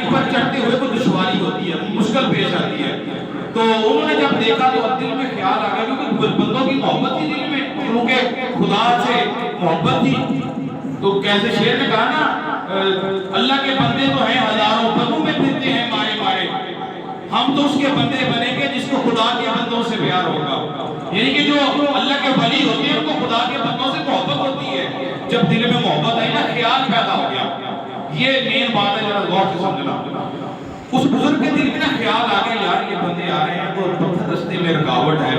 پہاڑی پر چڑھتے ہوئے کوئی دشواری ہوتی ہے، مشکل پیش آتی ہے، تو انہوں نے جب دیکھا تو دل میں خیال آ گیا، کیونکہ بندوں کی محبت تھی دل میں، کیونکہ خدا سے محبت تھی، تو کیسے شیر نے کہا نا اللہ کے بندے تو ہیں ہزاروں، بنوں میں پھرتے ہیں مارے مارے، ہم تو اس کے بندے بنیں گے جس کو خدا کے بندوں سے پیار ہوگا. یعنی کہ جو اللہ کے ولی ہوتے ہیں ان کو خدا کے بندوں سے محبت ہوتی ہے. جب دل میں محبت آئی نا، خیال پیدا ہو گیا. یہ مین بات ہے، ذرا غور سے سمجھنا. اس بزرگ کے دل میں نا خیال آ گیا، یار یہ بندے آ رہے ہیں تو پتھر رستے میں رکاوٹ ہے،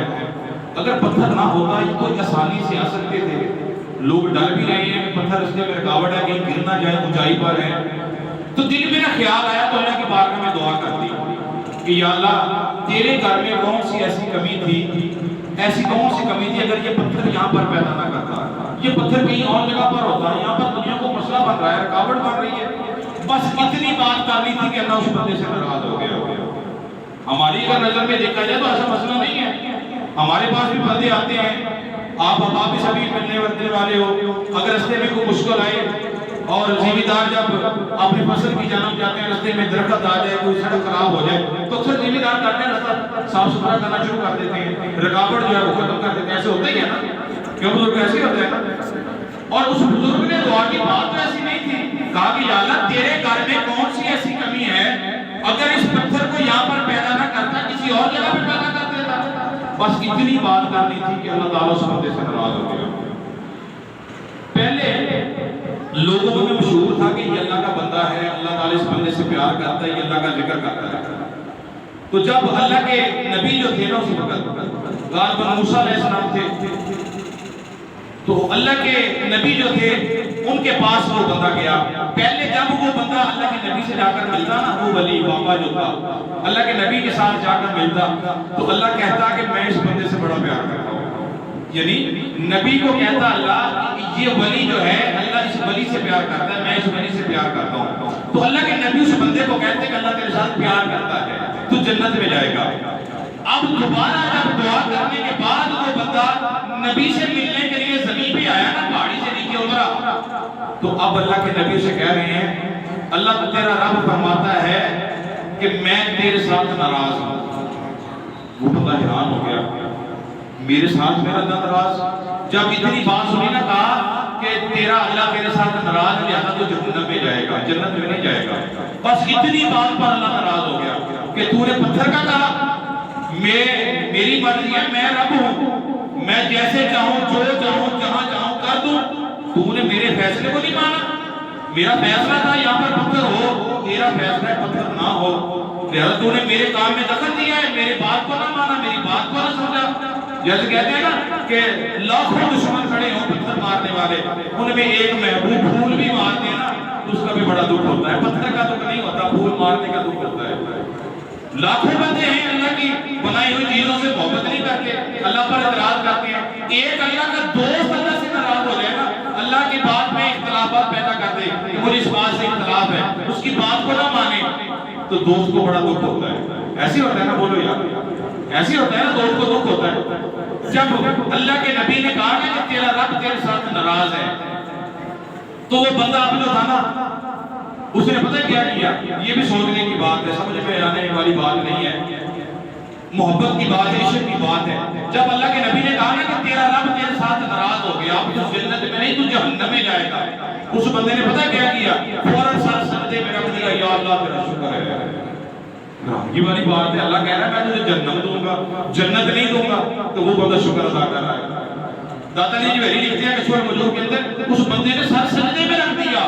اگر پتھر نہ ہوتا یہ تو آسانی سے آ سکتے تھے. لوگ ڈر بھی رہے ہیں کہ پتھر رستے میں رکاوٹ ہے، کہیں گر نہ جائے، اونچائی پر ہے. تو دل میں نا خیال آیا تو اللہ کی بارگاہ میں دعا کر دی کہ یا اللہ تیرے گھر میں کون سی ایسی کمی تھی، ایسی کون سی کمی تھی اگر یہ پتھر یہاں پر پیدا نہ کرتا، یہ پتھر کہیں اور جگہ پر ہوتا، یہاں پر دنیا کو مسئلہ بن رہا ہے، رکاوٹ بن رہی ہے. بس اتنی بات کرنی تھی کہ اللہ اس بندے سے ناراض ہو گیا. ہماری اگر نظر میں دیکھا جائے تو ایسا مسئلہ نہیں ہے. ہمارے پاس بھی بندے آتے ہیں، آپ بھی سبھی ملنے ورتنے والے ہو، اگر رستے میں کوئی مشکل آئے اور زمیندار جب اپنی فصل کی جانب جاتے ہیں، رستے میں درخت آ جائے، کوئی سڑک خراب ہو جائے تو اکثر زمیندار کرتے ہیں رستہ صاف ستھرا کرنا شروع کر دیتے ہیں، رکاوٹ جو ہے وہ ختم کر دیتے ہیں. ایسے ہوتا ہی ہے نا، کیوں بزرگ ایسے ہوتے ہیں نا. اور اس بزرگ نے دعا کی بات تو ایسی نہیں تھی، کہا کہ یا اللہ تیرے گھر میں کون سی ایسی کمی ہے، اگر اس پتھر کو یہاں پر پیدا نہ کرتا کسی اور جگہ پہ پیدا کر دیتا. بس اتنی بات کرنی تھی کہ اللہ تعالیٰ اس بندے سے ناراض ہو گیا. پہلے لوگوں میں مشہور تھا کہ یہ اللہ کا بندہ ہے، اللہ تعالیٰ اس بندے سے پیار کرتا ہے، یہ اللہ کا ذکر کرتا ہے. تو جب اللہ کے نبی جو تھے نا اس وقت غالباً موسیٰ علیہ السلام تھے، تو اللہ کے نبی جو تھے ان کے پاس وہ بندہ گیا. پہلے جب وہ بندہ اللہ کے نبی سے جا کر ملتا نا، وہ ولی بابا جو تھا اللہ کے نبی کے ساتھ جا کر ملتا تو اللہ کہتا کہ میں اس بندے سے بڑا پیار کرتا ہوں. یعنی نبی کو کہتا اللہ یہ ولی جو ہے اللہ اس ولی سے پیار کرتا ہے، میں اس ولی سے پیار کرتا ہوں. تو اللہ کے نبی اس بندے کو کہتے کہ اللہ تیرے ساتھ پیار کرتا ہے، تو جنت میں جائے گا. اب دوبارہ جب دعا کرنے کے بعد وہ بندہ نبی سے ملنے کے لیے زمین پہ آیا نا، پہاڑی سے نیچے اترا، تو اب اللہ کے نبی سے کہہ رہے ہیں اللہ تیرا رب فرماتا ہے کہ میں تیرے ساتھ ناراض ہوں. وہ بندہ حیران ہو گیا، میرے ساتھ میرا اللہ ناراض. جب اتنی بات سنی نا، کہا کہ تیرا اللہ تیرے ساتھ ناراض ہے، لہذا تو جہنم میں جائے گا، جنت میں نہیں جائے گا. بس اتنی بات پر اللہ ناراض ہو گیا کہ تو نے پتھر کا کہا میری مرضی ہے، میں رب ہوں، میں جیسے چاہوں جو چاہوں جہاں چاہوں کر دوں. تو نے میرے فیصلے کو نہیں مانا، میرا فیصلہ تھا یہاں پر پتھر ہو، تیرا فیصلہ ہے پتھر نہ ہو، لہذا تو نے میرے کام میں دخل دیا ہے، میرے بات کو نہ مانا، میری بات کو نہ سمجھا. جیسے کہتے ہیں نا کہ لاکھوں دشمن کھڑے ہوں پتھر مارنے والے، ان میں ایک محبوب پھول بھی مارتے ہیں نا تو اس کا بھی بڑا دکھ ہوتا ہے. پتھر کا دکھ نہیں ہوتا، پھول مارنے کا دکھ ہوتا ہے. لاکھوں بندے ہیں اللہ کی بنائی ہوئی چیزوں سے محبت نہیں کرتے، اللہ پر اعتراض کرتے ہیں. ایک اللہ کا دوست اللہ سے ناراض ہو جائے نا، اللہ کی بات میں اختلافات پیدا کر دے کہ مجھے اس بات سے اختلاف ہے، اس کی بات کو نہ مانے، تو دوست کو بڑا دکھ ہوتا ہے. ایسے ہوتا ہے نا، بولو یار، ایسے ہوتا ہے نا، دوست کو دکھ ہوتا ہے. جب اللہ کے نبی نے کہا کہ تیرا رب تیرے ساتھ ناراض ہے، تو وہ بندہ اب جو تھا نا اس نے پتہ کیا کیا، یہ بھی سوچنے کی بات ہے، سمجھ میں آنے والی بات نہیں ہے، محبت کی بات ہے، عشق کی بات ہے. جب اللہ کے نبی نے کہا نا کہ تیرا رب تیرے ساتھ ناراض ہو گیا، اب تو جنت میں نہیں تو جہنم میں جائے گا، اس بندے نے پتہ کیا کیا، فوراً سر سجدے میں رکھ دیا، یا اللہ تیرا شکر ہے. یہ والی بات ہے، اللہ کہہ رہا ہے میں تجھے جنت دوں گا، جنت نہیں دوں گا. تو وہ بندہ شکر ادا کر رہا ہے. داتا علی جوہری لکھتے ہیں کہ سورہ مجوہ کے اندر اس بندے نے سر سجدے میں رکھ دیا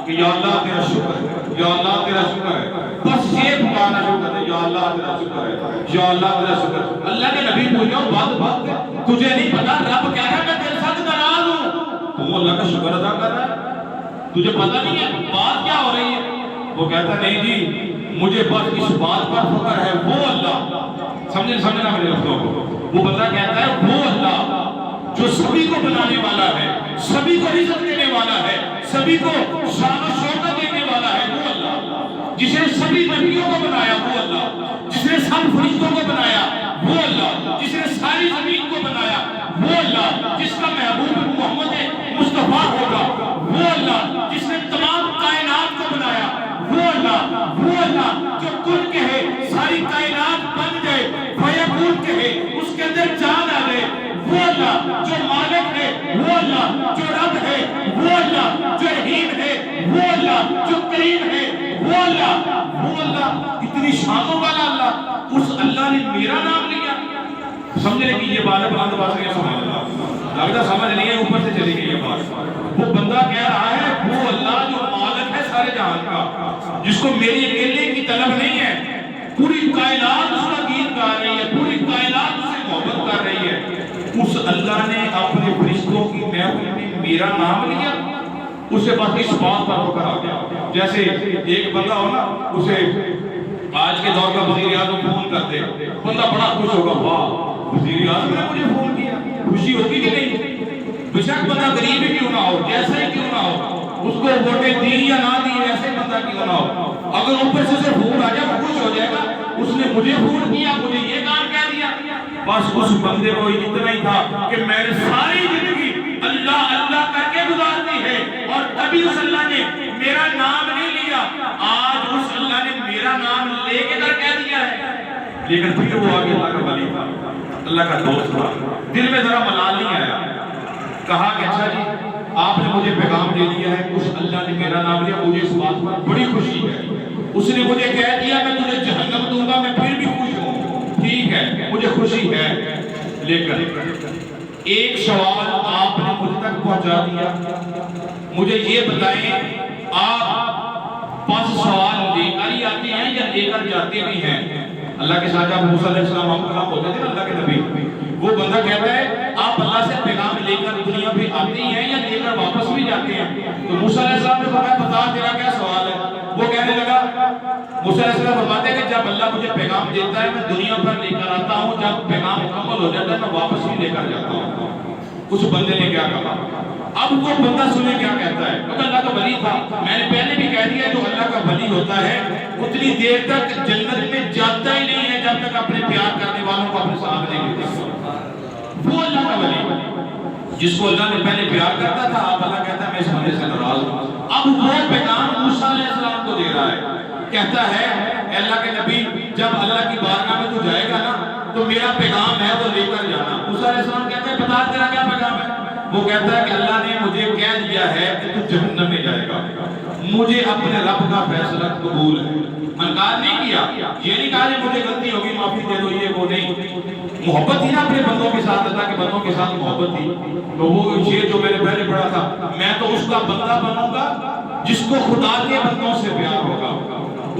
کہ یا اللہ تیرا شکر ہے، یا اللہ تیرا شکر ہے. بس یہ پکارنا شروع کر دے، یا اللہ تیرا شکر ہے، یا اللہ تیرا شکر ہے. اللہ کے نبی بولے بات تجھے نہیں پتا، رب کہہ رہا ہے میں تیرے ساتھ ناراض ہوں، تو وہ اللہ کا شکر ادا کر رہا ہے، تجھے پتا نہیں ہے بات کیا ہو رہی ہے. وہ کہتا نہیں جی مجھے بس اس بات پر فخر ہے، وہ اللہ، سمجھنا میرے لفظوں کو، وہ بندہ کہتا ہے وہ اللہ جو سبھی کو بنانے والا ہے، سبھی کو رزق دینے والا ہے، سبھی کو شان و شوکت دینے والا ہے، وہ اللہ جس نے سبھی نبیوں کو بنایا، وہ اللہ جس نے سب فرشتوں کو بنایا، وہ اللہ جس نے ساری زمین کو بنایا، وہ اللہ جس کا محبوب محمد مصطفیٰ ہوگا، وہ اللہ جس نے تمام کائنات کو بنایا، وہ اللہ وہ اللہ جو کن کہے ساری کائنات بن جائے، فیکون کہے اس کے اندر جان آ جائے، وہ اللہ جو مالک ہے، وہ اللہ جو رب ہے، وہ اللہ جو رحیم ہے، وہ اللہ جو کریم ہے، وہ اللہ اتنی شانوں والا اللہ، اس اللہ نے میرا نام لیا۔ سمجھنے کی یہ بات ہے، بلند آواز سے سبحان اللہ، لگتا سمجھ نہیں ہے، اوپر سے چلی گئی یہ بات۔ وہ بندہ کہہ رہا ہے وہ اللہ جو مالک ہے سارے جہان کا، جس کو میری اکیلے کی طلب نہیں ہے، پوری کائنات اس کا گیت گا رہی ہے، پوری کائنات اس سے محبت کر رہی ہے، اس اللہ نے اپنے فرشتوں کی محفل میں میرا نام لیا، اسے بس اس بات پر فکر آ گیا۔ جیسے ایک بندہ ہو نا، اسے آج کے دور کا وزیر اعظم فون کرتے، بندہ بڑا خوش ہوگا، واہ وزیر اعظم نے مجھے فون کیا، خوشی ہوگی کہ نہیں؟ بے شک بندہ غریب ہی کیوں نہ ہو، جیسا ہی کیوں نہ ہو، اس کو ووٹیں دی یا نہ دی، ویسے بندہ کیوں نہ ہو، اگر اوپر سے فون آ جائے وہ خوش ہو جائے گا، اس نے مجھے فون کیا، مجھے یہ کام کہہ دیا۔ بس اس بندے کو اتنا ہی تھا کہ میں نے ساری زندگی اللہ اللہ کر کے گزار دی ہے، اور کبھی اس اللہ نے میرا نام نہیں لیا، آج اس اللہ نے میرا نام لے کے کر کہہ دیا ہے۔ لیکن پھر وہ آگے اللہ کا ولی تھا، اللہ کا دوست تھا، دل میں ذرا ملال نہیں آیا، کہا کہ اچھا جی آپ نے مجھے پیغام دے دیا ہے، اس اللہ نے میرا نام لیا، مجھے اس بات پر بڑی خوشی ہے، اس نے مجھے کہہ دیا میں تجھے جہنم دوں گا، میں پھر بھی خوش ہوں، ٹھیک ہے مجھے خوشی ہے، لیکن ایک سوال آپ نے مجھ تک پہنچا دیا، مجھے یہ بتائیں آپ 5 سوال لے کر ہی آتے ہیں یا لے کر جاتے بھی ہیں؟ اللہ کے ساتھ جب موسیٰ علیہ السلام ہم کلام ہوتے تھے اللہ کے نبی، وہ بندہ کہتا ہے آپ اللہ سے پیغام لے کر دنیا پہ آتے ہیں یا لے کر واپس بھی جاتے ہیں؟ تو موسیٰ علیہ السلام نے فرمایا بتا تیرا کیا سوال ہے؟ وہ کہنے لگا، موسیٰ علیہ السلام فرماتے ہیں کہ جب اللہ مجھے پیغام دیتا ہے میں دنیا پر لے کر آتا ہوں، جب پیغام مکمل ہو جاتا ہے میں واپس بھی لے کر جاتا ہوں۔ اس بندے نے کیا کہا؟ اب وہ بندہ سنے کیا کہتا ہے، کیونکہ اللہ کا ولی تھا، میں نے پہلے بھی کہہ دیا جو اللہ کا ولی ہوتا ہے اتنی دیر تک جنت میں جاتا ہی نہیں ہے جب تک اپنے پیار کرنے والوں کو اپنے ساتھ نہیں لیتا۔ وہ اللہ کا ولی جس کو اللہ نے پہلے پیار کرتا تھا، اب اللہ کہتا ہے میں اس بندے سے ناراض ہوں۔ اب وہ پیغام موسیٰ علیہ السلام کو دے رہا ہے، کہتا ہے اے اللہ کے نبی جب اللہ کی بارگاہ میں تو جائے گا نا تو میرا پیغام ہے تو لے کر جانا۔ موسیٰ علیہ السلام کہتے ہیں بتا تیرا کیا پیغام ہے؟ وہ کہتا ہے کہ اللہ نے مجھے کہہ دیا ہے کہ تو جہنم میں جائے گا، مجھے اپنے رب کا فیصلہ قبول ہے، انکار نہیں کیا، یہ نہیں کہا کہ مجھے غلطی ہوگی معافی دے دو، یہ وہ نہیں، محبت تھی نا اپنے بندوں کے ساتھ، اللہ کے بندوں کے ساتھ محبت تھی، تو وہ یہ جو میں نے پہلے پڑھا تھا میں تو اس کا بندہ بنوں گا جس کو خدا کے بندوں سے پیار ہوگا،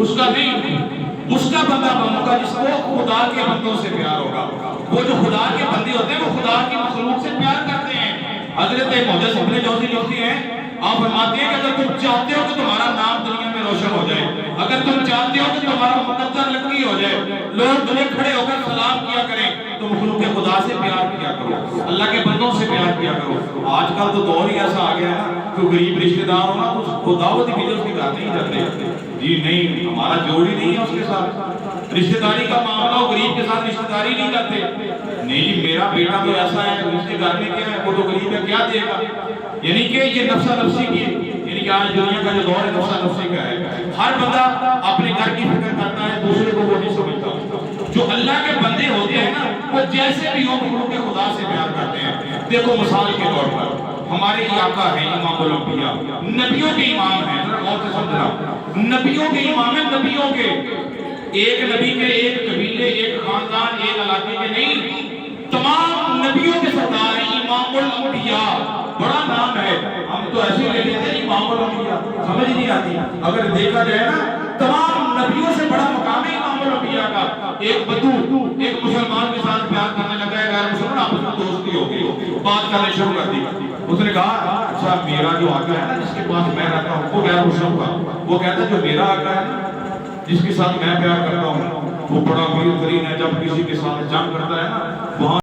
اس کا نہیں، اس کا بندہ بنوں گا جس کو خدا کے بندوں سے پیار ہوگا۔ وہ جو خدا کے بندے ہوتے ہیں وہ خدا کی مخلوق سے پیار کرتے ہیں۔ حضرت محدث ابن جوزی لکھتے ہیں، آپ فرماتے ہیں کہ اگر تم چاہتے ہو کہ تمہارا نام دنیا میں روشن ہو جائے، اگر تم چاہتے ہو کہ تمہارا مقدر لکی ہو جائے، لوگ تمہیں کھڑے ہو کر سلام کیا کریں، تو مخلوق خدا سے پیار کیا کرو، اللہ کے بندوں سے پیار کیا کرو۔ آج کل تو دور ہی ایسا آ گیا ہے نا کہ غریب رشتہ دار ہو نا تو خدا وہ دکھے اس کے گھر نہیں جاتے، جی نہیں ہمارا جوڑ ہی نہیں ہے اس کے ساتھ، رشتہ داری کا معاملہ ہو غریب کے ساتھ رشتہ داری نہیں کرتے، نہیں جی میرا بیٹا تو ایسا ہے اس کے گھر میں کیا ہے وہ تو غریب ہے کیا دے گا، یعنی کہ یہ نفسہ نفسی کی، یعنی کہ آج دنیا کا جو دور ہے نفسہ نفسی کا ہے، ہر بندہ اپنے گھر کی فکر کرتا ہے، دوسرے کو وہ نہیں سمجھتا۔ جو اللہ کے بندے ہوتے ہیں نا وہ جیسے بھی ہو مخلوق خدا سے پیار کرتے ہیں۔ دیکھو مثال کے طور پر ہمارے آقا ہیں امام الانبیاء، نبیوں کے امام ہیں، ذرا غور سے سمجھنا، نبیوں کے امام ہیں، نبیوں کے، ایک نبی کے ایک قبیلے ایک خاندان ایک علاقے کے نہیں، تمام نبیوں کے سردار ہیں امام الانبیاء، بڑا نام ہے، ہم تو ایسے لے لیتے ہیں امام الانبیاء، سمجھ نہیں آتی، اگر دیکھا جائے نا تمام نبیوں سے بڑا مقام ہے امام الانبیاء کا۔ ایک بدو ایک مسلمان کے ساتھ پیار کرنے لگا ہے، غیر مسلمان آپس میں دوستی ہو گئی، بات کرنے شروع کر دی، اس نے کہا اچھا میرا جو آقا ہے نا جس کے پاس میں رہتا ہوں وہ غیر مسلم کا، وہ کہتا ہے جو میرا آقا ہے جس کے ساتھ میں پیار کرتا ہوں وہ بڑا امیر ترین ہے، جب کسی کے ساتھ جنگ کرتا ہے نا وہاں